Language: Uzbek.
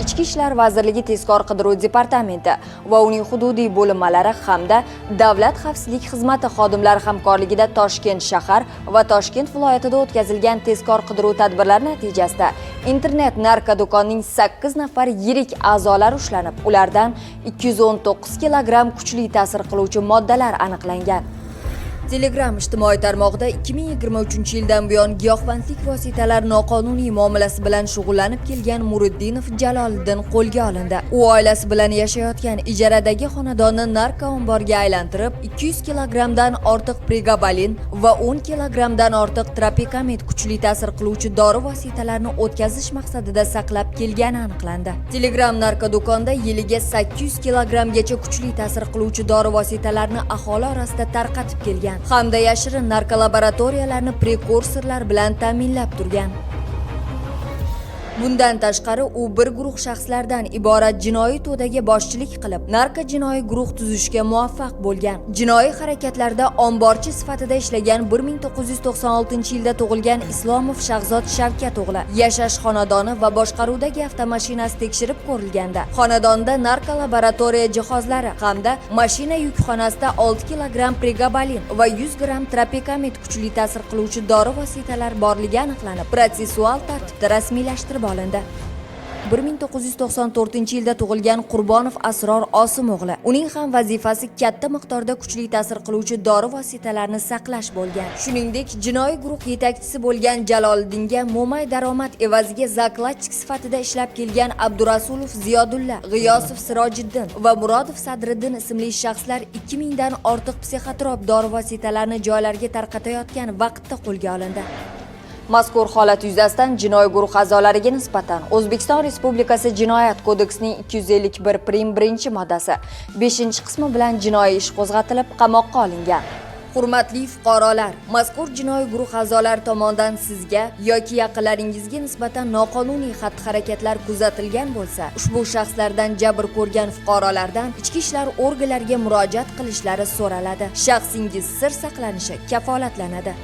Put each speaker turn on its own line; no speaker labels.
Ichki ishlar vazirligi tezkor qidiruv departamenti va uning hududiy bo'linmalari hamda Davlat xavfsizlik xizmati xodimlari hamkorligida Toshkent shahar va Toshkent viloyatida o'tkazilgan tezkor qidiruv tadbirlari natijasida internet narkodo'konning 8 nafar yirik a'zolari ushlanib, ulardan 219 kilogramm kuchli ta'sir qiluvchi moddalar aniqlangan. Telegram ijtimoiy tarmog'ida 2023-yildan buyon giyohvandlik vositalari noqonuniy muomalasi bilan shug'ullanib kelgan Muriddinov Jaloliddin qo'lga olindi. U oilasi bilan yashayotgan ijaradagi xonadonni narko omborga aylantirib, 200 kilogrammdan ortiq pregabalin va 10 kilogrammdan ortiq tropikamid kuchli ta'sir qiluvchi dori vositalarini o'tkazish maqsadida saqlab kelgani aniqlandi. Telegram narkodo'konda yiliga 800 kilogrammgacha kuchli ta'sir qiluvchi dori vositalarini aholi orasida tarqatib kelgan hamda yashirin narkolaboratoriyalarni prekursorlar bilan ta'minlab turgan. Bundan tashqari u bir guruh shaxslardan iborat jinoiy to'daga boshchilik qilib, narko jinoiy guruh tuzishga muvaffaq bo'lgan. Jinoiy harakatlarda omborchi sifatida ishlagan 1996-yilda tug'ilgan Islomov Shahzod Shavkat o'g'li yashash xonadoni va boshqaruvdagi avtomashinasi tekshirib ko'rilganda, xonadonda narkolaboratoriya jihozlari hamda mashina yukxonasida 6 kilogramm pregabalin va 100 gramm tropikamid kuchli ta'sir qiluvchi dori vositalari borligi aniqlanib, protsessual tartibda rasmiylashtirib olindi. 1994-yilda tug'ilgan Qurbonov Asror Osim o'g'li. Uning ham vazifasi katta miqdorda kuchli ta'sir qiluvchi dori vositalarini saqlash bo'lgan. Shuningdek, jinoiy guruh yetakchisi bo'lgan Jaloliddinga mo'may daromad evaziga zakladchik sifatida ishlab kelgan Abdurasulov Ziyodulla, G'iyosov Sirojiddin va Murodov Sadriddin ismli shaxslar 2000 dan ortiq psixotrop dori vositalarini joylarga tarqatayotgan vaqtda qo'lga olindi. Mazkur holat yuzasidan jinoiy guruh a'zolariga nisbatan O'zbekiston Respublikasi Jinoyat kodeksining 251 moddasi 5-qismi bilan jinoiy ish qo'zg'atilib, qamoqqa olingan. Hurmatli fuqarolar, mazkur jinoiy guruh a'zolari tomonidan sizga yoki yaqinlaringizga nisbatan noqonuniy xatti-harakatlar kuzatilgan bo'lsa, ushbu shaxslardan jabr ko'rgan fuqarolardan ichki ishlar organlariga murojaat qilishlari so'raladi. Shaxsingiz sir saqlanishi kafolatlanadi.